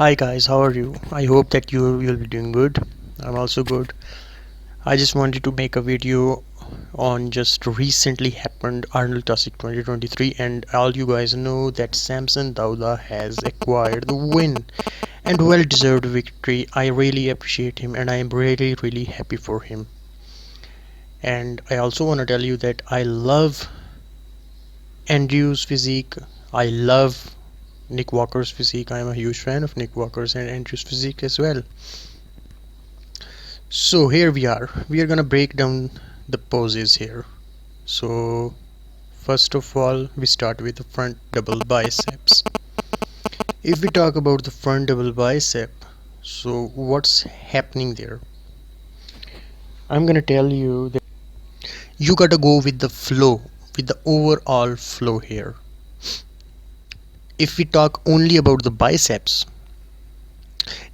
Hi guys, how are you? I hope that you'll be doing good. I'm also good. I just wanted to make a video on just recently happened Arnold Classic 2023, and all you guys know that Samson Dauda has acquired the win and well deserved victory. I really appreciate him and I am really happy for him. And I also want to tell you that I love Andrew's physique. I love Nick Walker's physique. I'm a huge fan of Nick Walker's and Andrew's physique as well. So here we are. We are gonna break down the poses here. So first of all, we start with the front double biceps. If we talk about the front double bicep, so what's happening there? I'm gonna tell you that you gotta go with the flow, with the overall flow here. If we talk only about the biceps,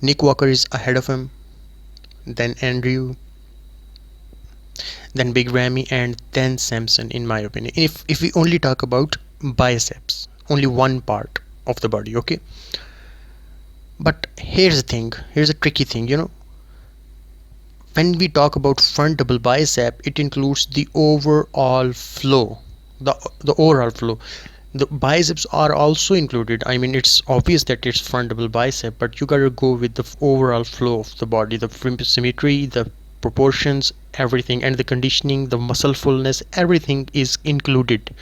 Nick Walker is ahead of him, then Andrew, then Big Ramy, and then Samson, in my opinion. If we only talk about biceps, only one part of the body, okay. But here's the thing, here's a tricky thing, when we talk about front double bicep, it includes the overall flow, the overall flow. The biceps are also included. I mean, it's obvious that it's front double bicep, but you gotta go with the overall flow of the body, the symmetry, the proportions, everything, and the conditioning, the muscle fullness, everything is included.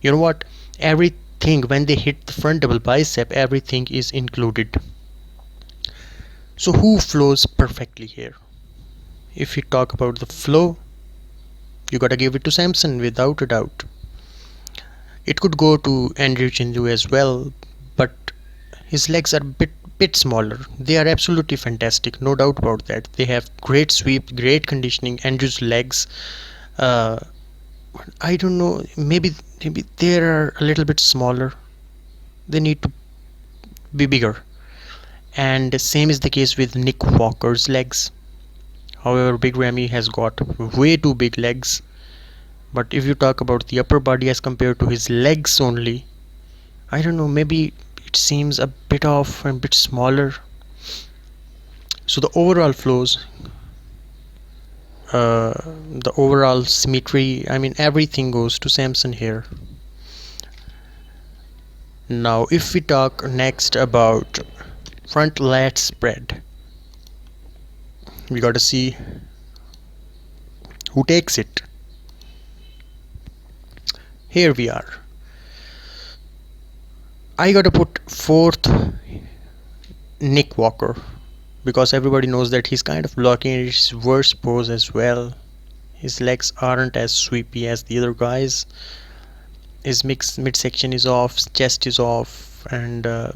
You know what? Everything, when they hit the front double bicep, everything is included. So who flows perfectly here? If you talk about the flow, you gotta give it to Samson without a doubt. It could go to Andrew Chindu as well, but his legs are bit smaller. They are absolutely fantastic, no doubt about that. They have great sweep, great conditioning. Andrew's legs, uh, I don't know, maybe they are a little bit smaller. They need to be bigger. And the same is the case with Nick Walker's legs. However, Big Ramy has got way too big legs. But if you talk about the upper body as compared to his legs only, I don't know, maybe it seems a bit off and a bit smaller. So the overall flows, the overall symmetry, I mean, everything goes to Samson here. Now if we talk next about front lat spread, we got to see who takes it. Here we are. I got to put fourth Nick Walker, because everybody knows that he's kind of blocking his worst pose as well. His legs aren't as sweepy as the other guys. His midsection is off, chest is off, and I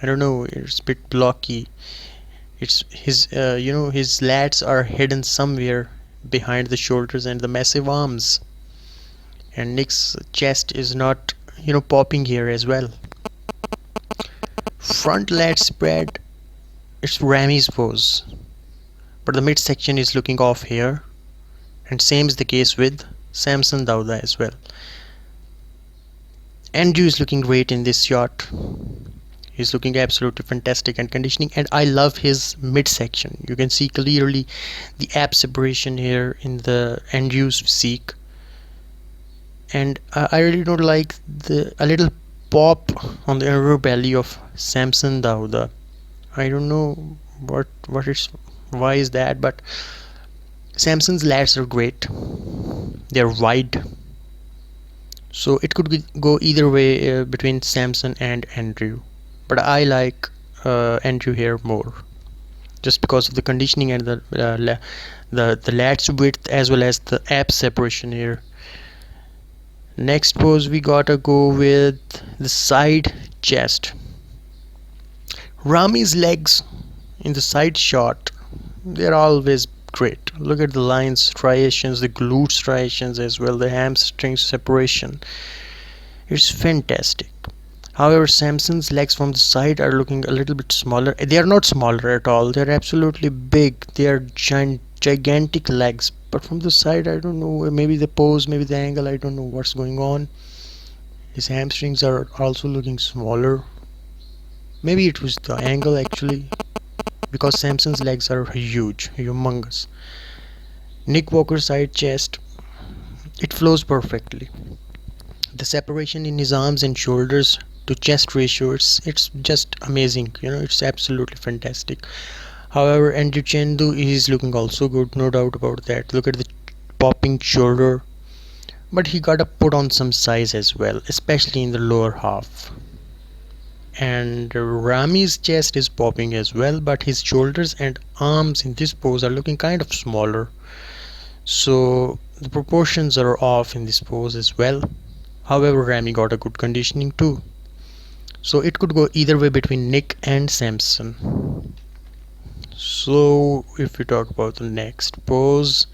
don't know, it's a bit blocky. It's his his lats are hidden somewhere behind the shoulders and the massive arms, and Nick's chest is not popping here as well. Front lat spread, it's Ramy's pose, but the midsection is looking off here, and same is the case with Samson Dauda as well. Andrew is looking great in this shot. He's looking absolutely fantastic and conditioning, and I love his midsection. You can see clearly the ab separation here in the Andrew's physique, and I really don't like a little pop on the underbelly of Samson Dauda. I don't know why is that, but Samson's lats are great. They're wide, so it could go either way between Samson and Andrew, but I like Andrew here more, just because of the conditioning and the lats width as well as the ab separation here. Next pose, we gotta go with the side chest. Ramy's legs in the side shot, they're always great. Look at the lines, striations, the glute striations as well, the hamstring separation. It's fantastic. However, Samson's legs from the side are looking a little bit smaller. They are not smaller at all. They're absolutely big. They are gigantic legs. But from the side, I don't know. Maybe the pose, maybe the angle. I don't know what's going on. His hamstrings are also looking smaller. Maybe it was the angle actually, because Samson's legs are huge, humongous. Nick Walker's side chest, it flows perfectly. The separation in his arms and shoulders to chest ratio, it's just amazing. It's absolutely fantastic. However, Andrew Chandu is looking also good, no doubt about that. Look at the popping shoulder, but he gotta put on some size as well, especially in the lower half. And Ramy's chest is popping as well, but his shoulders and arms in this pose are looking kind of smaller, so the proportions are off in this pose as well. However, Ramy got a good conditioning too, so it could go either way between Nick and Samson. So if we talk about the next pose,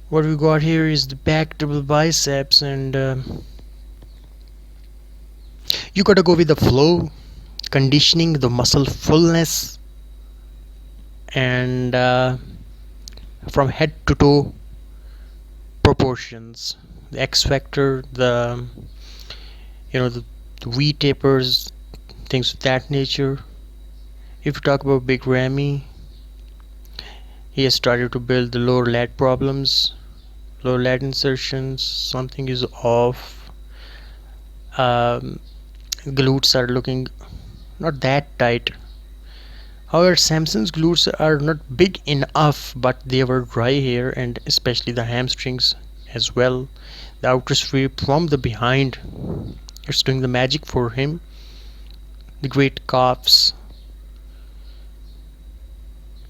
what we got here is the back double biceps, and you gotta go with the flow, conditioning, the muscle fullness, and from head to toe proportions, the X factor, the V tapers, things of that nature. If you talk about Big Ramy, he has started to build the lower lat problems, lower lat insertions. Something is off. Glutes are looking not that tight. However, Samson's glutes are not big enough, but they were dry here, and especially the hamstrings as well. The outer sweep from the behind, it's doing the magic for him. The great calves,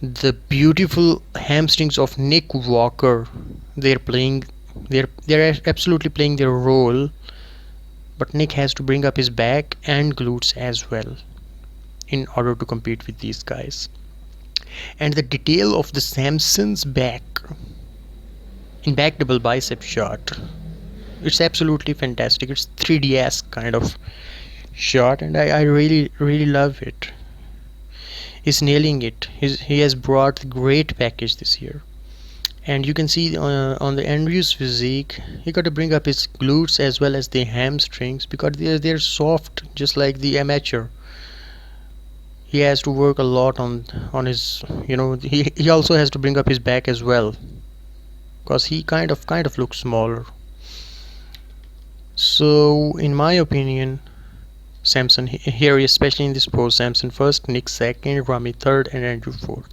the beautiful hamstrings of Nick Walker. They're playing, they're absolutely playing their role. But Nick has to bring up his back and glutes as well in order to compete with these guys. And the detail of the Samson's back in back double bicep shot, it's absolutely fantastic. It's 3DS kind of shot, and I really love it. He's nailing it. He has brought a great package this year. And you can see on the Andrew's physique, he got to bring up his glutes as well as the hamstrings, because they're soft, just like the amateur. He has to work a lot on his, he also has to bring up his back as well, because he kind of looks smaller. So in my opinion, Samson here, especially in this pose, Samson first, Nick second, Ramy third, and Andrew fourth.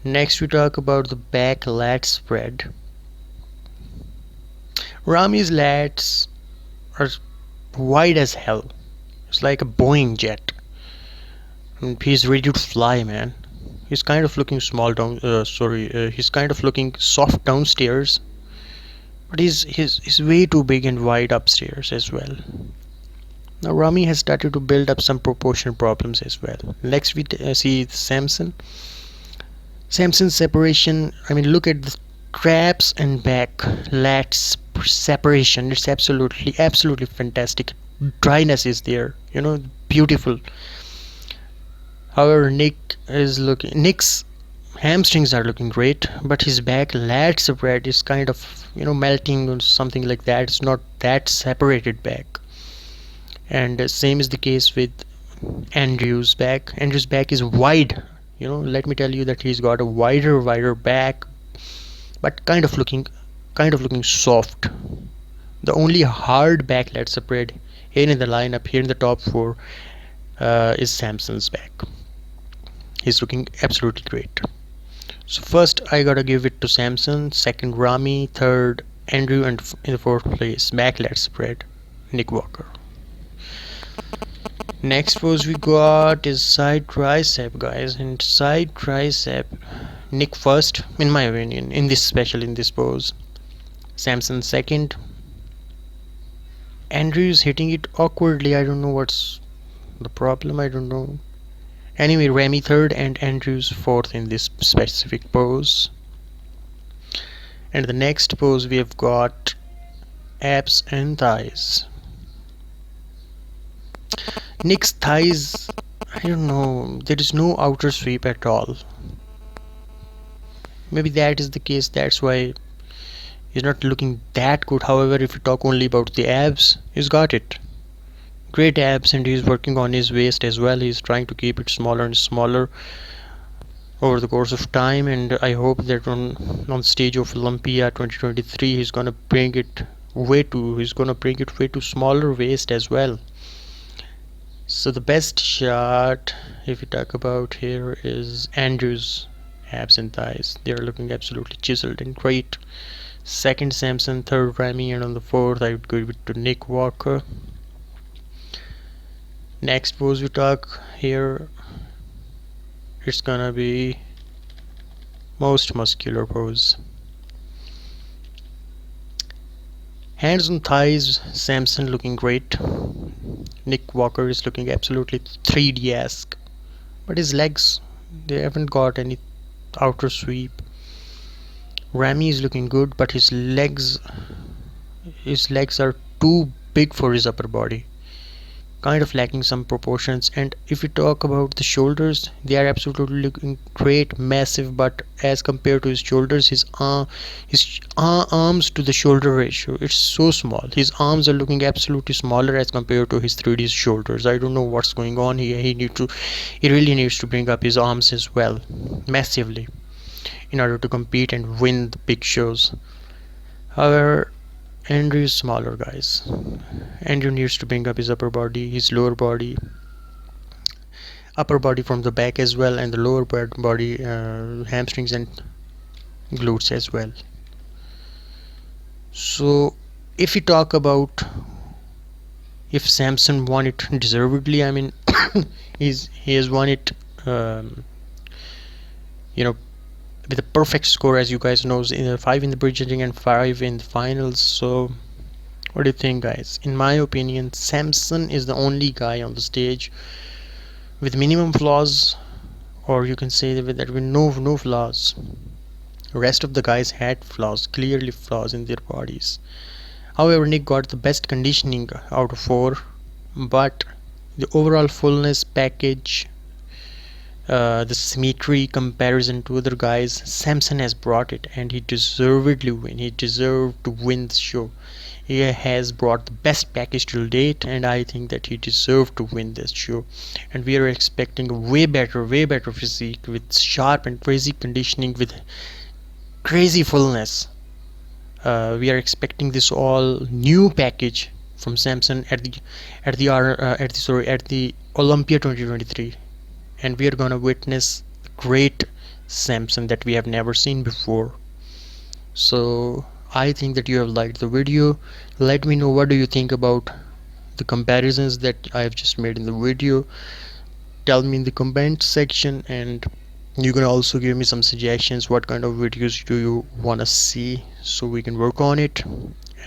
Next we talk about the back lat spread. Ramy's lats are wide as hell. It's like a Boeing jet. And he's ready to fly, man. He's kind of looking small down. He's kind of looking soft downstairs, but he's way too big and wide upstairs as well. Now Ramy has started to build up some proportion problems as well. Next we see Samson. Samson's separation, I mean, look at the traps and back lats separation. It's absolutely fantastic. Dryness is there, beautiful. However, Nick's hamstrings are looking great, but his back lat spread is kind of, melting or something like that. It's not that separated back. And same is the case with Andrew's back. Andrew's back is wide. Let me tell you that he's got a wider back, but kind of looking soft. The only hard back lat spread here in the lineup, here in the top four, is Samson's back. He's looking absolutely great. So first I gotta give it to Samson, second Ramy, third Andrew, and in the fourth place back lat spread Nick Walker. Next pose we got is side tricep, guys, and side tricep, Nick first in my opinion, in this pose. Samson second. Andrew is hitting it awkwardly. I don't know what's the problem. I don't know. Anyway, Ramy third and Andrew's fourth in this specific pose. And the next pose we have got abs and thighs. Nick's thighs, I don't know, there is no outer sweep at all. Maybe that is the case, that's why he's not looking that good. However, if you talk only about the abs, he's got it. great abs, and he's working on his waist as well. He's trying to keep it smaller and smaller over the course of time, and I hope that on stage of Olympia 2023 he's gonna bring it way to smaller waist as well. So the best shot, if we talk about here, is Andrew's abs and thighs. They are looking absolutely chiseled and great. Second Samson, third Ramy, and on the fourth I would go with to Nick Walker. Next pose we talk here, it's gonna be most muscular pose. Hands on thighs, Samson looking great. Nick Walker is looking absolutely 3D-esque, but his legs, they haven't got any outer sweep. Ramy is looking good, but his legs are too big for his upper body, kind of lacking some proportions. And if we talk about the shoulders, they are absolutely looking great, massive, but as compared to his shoulders, his arms to the shoulder ratio, it's so small. His arms are looking absolutely smaller as compared to his 3D shoulders. I don't know what's going on here. He really needs to bring up his arms as well, massively, in order to compete and win the big shows. However, Andrew is smaller, guys. Andrew needs to bring up his upper body, his lower body, upper body from the back as well, and the lower body, hamstrings and glutes as well. So if we talk about if Samson won it deservedly, I mean, he has won it, you know, with a perfect score, as you guys know, 5 in the bridging and 5 in the finals. So what do you think, guys? In my opinion, Samson is the only guy on the stage with minimum flaws, or you can say that with no flaws. The rest of the guys had flaws, clearly flaws in their bodies. However, Nick got the best conditioning out of 4, but the overall fullness package, the symmetry comparison to other guys, Samson has brought it, and he deservedly win. He deserved to win the show. He has brought the best package till date, and I think that he deserved to win this show. And we are expecting a way better physique with sharp and crazy conditioning with crazy fullness. We are expecting this all new package from Samson at the Olympia 2023, and we are gonna witness the great Samson that we have never seen before. So I think that you have liked the video. Let me know what do you think about the comparisons that I have just made in the video. Tell me in the comment section, and you can also give me some suggestions. What kind of videos do you want to see, so we can work on it.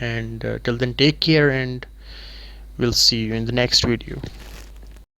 And till then, take care, and we'll see you in the next video.